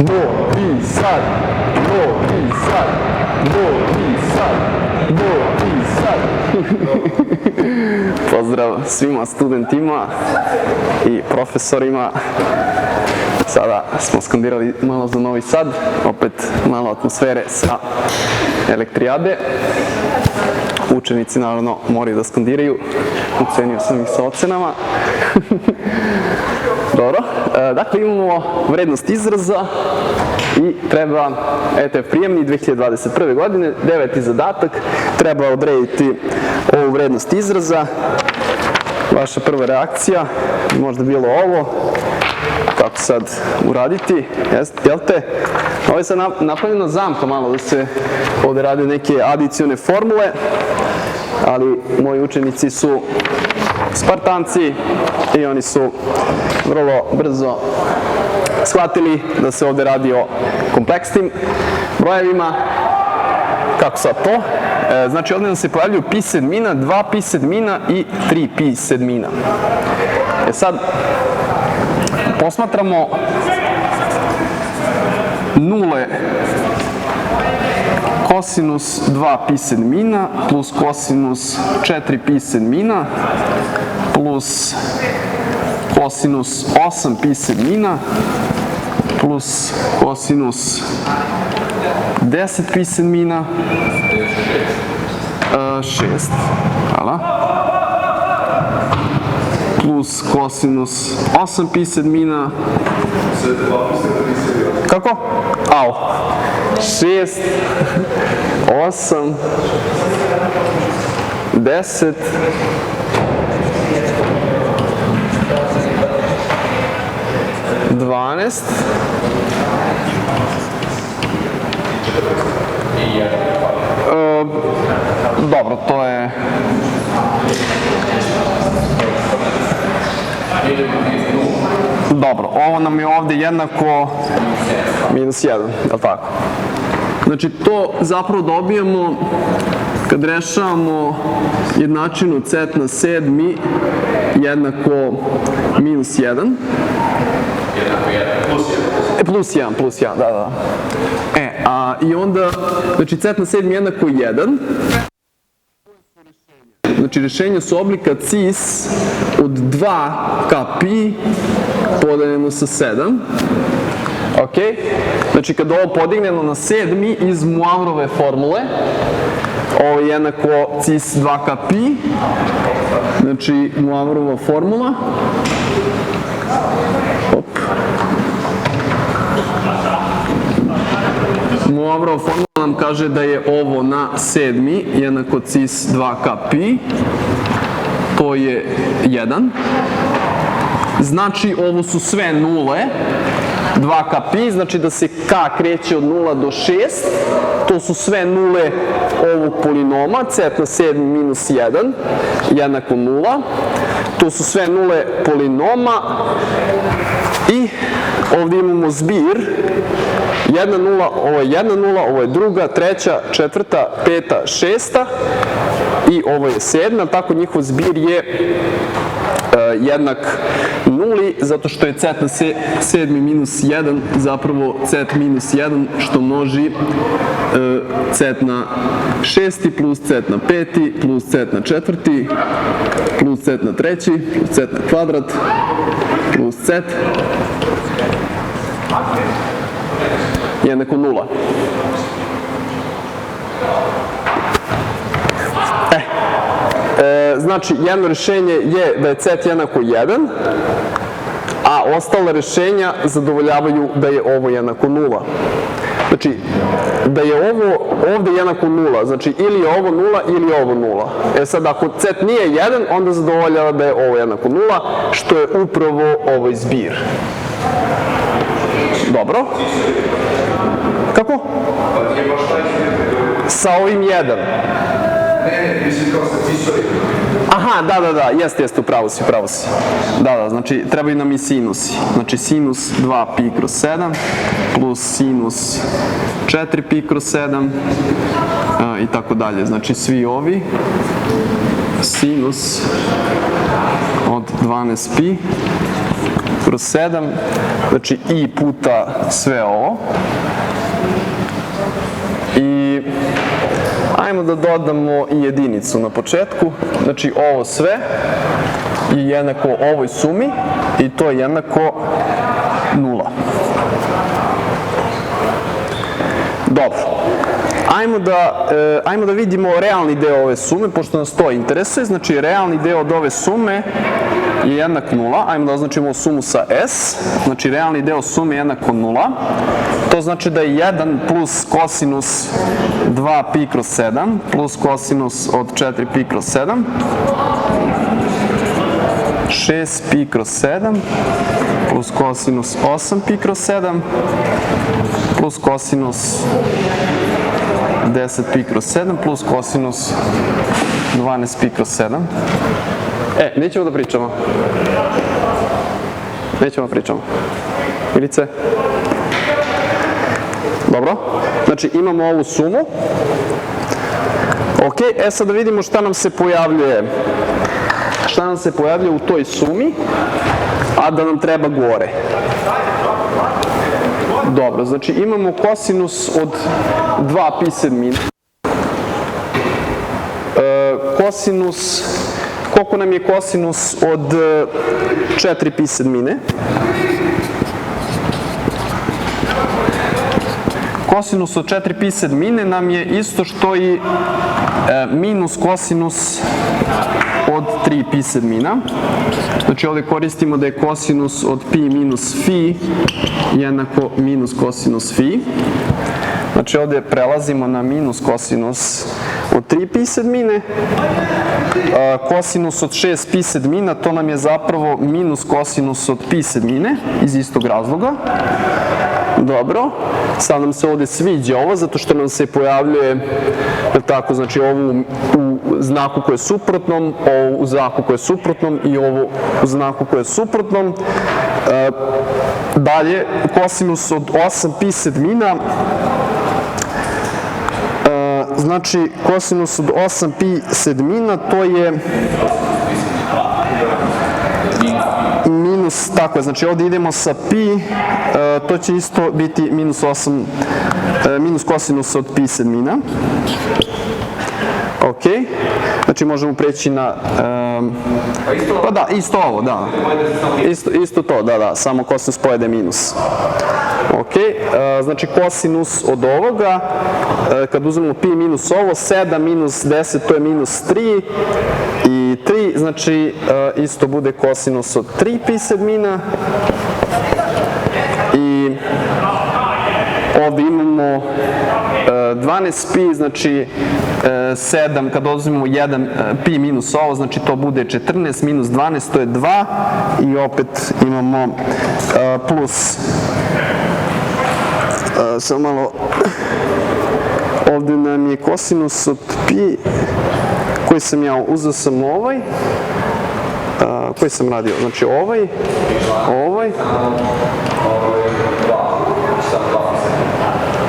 Novi Sad, Novi Sad, Novi Sad, Novi Sad. Pozdrav svima studentima i profesorima. Sada smo skandirali malo za Novi Sad, opet malo atmosfere sa elektrijade. Učenici naravno moraju da skandiraju, ocenio sam ih sa ocenama. Dobro, dakle imamo vrednost izraza i treba ETF prijemni 2021. godine, 9. zadatak, treba odrediti ovu vrednost izraza. Vaša prva reakcija, možda bilo ovo, kako sad uraditi, jel te? Ovo je sad napravljena zamka malo da se ovde rade neke adicione formule, ali moji učenici su Spartanci i oni su vrlo brzo shvatili da se ovde radi o kompleksnim brojevima. Kako sad to? Znači ovde nam se pojavljuju pi sedmina, 2 pi sedmina i 3 pi sedmina. Sad posmatramo nule kosinus 2 pi sedmina plus kosinus 4 pi sedmina plus kosinus 8 pi sedmina plus kosinus 10 pi sedmina 6, hvala, plus kosinus 8 pi sedmina, kako? Au, 6, 8, 10, 12, dobro, to je dobro, ovo nam je ovde jednako minus 1, je li tako? Znači to zapravo dobijamo kad rešavamo jednačinu c na sedmi jednako minus 1. Plus 1, da. I onda, znači c na sedmi jednako 1. Znači rešenja su oblika cis od 2 ka pi podeljeno sa 7. Ok? Znači kada ovo podignemo na sedmi iz Moirove formule, ovo je jednako cis 2 ka pi, znači Moirova formula. Moirova formula nam kaže da je ovo na sedmi jednako cis 2 ka pi, to je 1. Znači ovo su sve nule, 2 ka pi, znači da se k kreće od 0 do 6, to su sve nule ovog polinoma, c na sedmi minus 1 jednako 0, to su sve nule polinoma i ovdje imamo zbir, 1 nula, ovo je 1 nula, ovo je druga, treća, četvrta, peta, šesta i ovo je sedma, tako njihov zbir je jednak nuli, zato što je c na sedmi minus 1 zapravo c minus 1, što množi c na šesti plus c na peti plus c na četvrti plus c na treći plus c na kvadrat plus c jednako 0. Znači, jedno rešenje je da je c jednako 1, a ostale rešenja zadovoljavaju da je ovo jednako 0. Znači, da je ovo ovde jednako 0, znači ili je ovo 0 ili je ovo 0. Sad, ako c nije 1, onda zadovoljava da je ovo jednako 0, što je upravo ovaj zbir. Dobro. Kako? Sa ovim 1. Ne, mislim kao sa cisovi. Aha, da, jeste, upravo si. Da, znači trebaju nam i sinusi. Znači sinus 2 pi kroz 7 plus sinus 4 pi kroz 7 i tako dalje. Znači svi ovi sinus od 12 pi kroz 7, znači i puta sve ovo. I ajmo da dodamo i jedinicu na početku, znači ovo sve je jednako ovoj sumi i to je jednako 0. Dobro. Ajmo da vidimo realni deo ove sume, pošto nas to interesuje. Znači, realni deo od ove sume je jednak 0. Ajmo da označimo sumu sa S. Znači, realni deo sume je jednako 0. To znači da je 1 plus kosinus 2pi kroz 7 plus kosinus od 4pi kroz 7. 6pi kroz 7 plus kosinus 8pi kroz 7 plus kosinus 10pi kroz 7 plus kosinus 12pi kroz 7. Nećemo da pričamo. Nećemo da pričamo. Milice? Dobro. Znači imamo ovu sumu. Ok, sad da vidimo šta nam se pojavljuje. Šta nam se pojavljuje u toj sumi, a da nam treba gore. Dobro, znači imamo kosinus od 2pi sedmine. Kosinus, koliko nam je kosinus od 4pi sedmine? Kosinus od 4pi sedmine nam je isto što i minus kosinus od 3pi sedmina. Znači ovdje koristimo da je kosinus od pi minus fi jednako minus kosinus fi. Znači ovdje prelazimo na minus kosinus od 3pi sedmine. Kosinus od 6pi sedmina, to nam je zapravo minus kosinus od pi sedmine iz istog razloga. Dobro, sad nam se ovdje sviđa ovo, zato što nam se pojavljuje, tako, znači ovu u znaku koje je suprotnom, ovo u znaku koje je suprotnom i ovo u znaku koje je suprotnom. Dalje, kosinus od 8pi sedmina, znači kosinus od 8pi sedmina, to je minus, tako je, znači ovdje idemo sa pi, to će isto biti minus 8, minus kosinus od pi sedmina. Ok, znači možemo preći na, pa da, isto ovo, da, isto to, da, samo kosinus pojede minus. Ok, znači kosinus od ovoga, kad uzmemo pi minus ovo, 7 minus 10, to je minus 3 i 3, znači isto bude kosinus od 3pi sedmina. I ovdje imamo 12pi, znači 7, kad uzmemo 1 pi minus ovo, znači to bude 14, minus 12, to je 2 i opet imamo plus, samo malo, ovdje nam je kosinus od pi, koji sam ja, uzeo sam ovaj, koji sam radio, znači ovaj,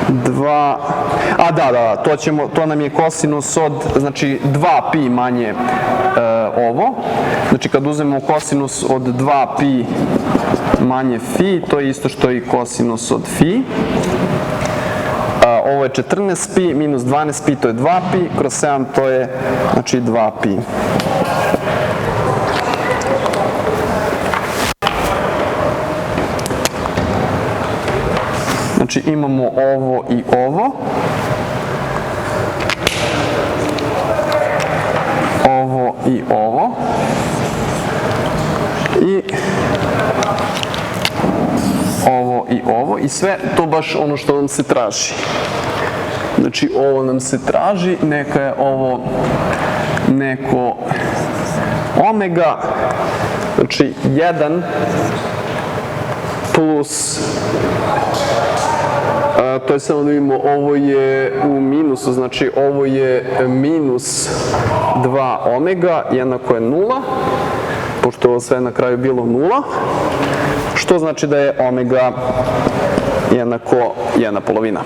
dva, a da, to nam je kosinus od, znači 2pi manje ovo, znači kad uzmemo kosinus od 2pi manje fi, to je isto što i kosinus od fi. Ovo je 14pi minus 12pi, to je 2pi, kroz 7 to je, znači 2pi. Znači imamo ovo i ovo. Ovo i ovo. I ovo i ovo. I sve to baš ono što nam se traži. Znači ovo nam se traži, neka je ovo neko omega, znači 1 plus, to je samo da vidimo, ovo je u minusu, znači ovo je minus 2 omega, jednako je 0, pošto ovo sve na kraju bilo 0, što znači da je omega jednako 1/2.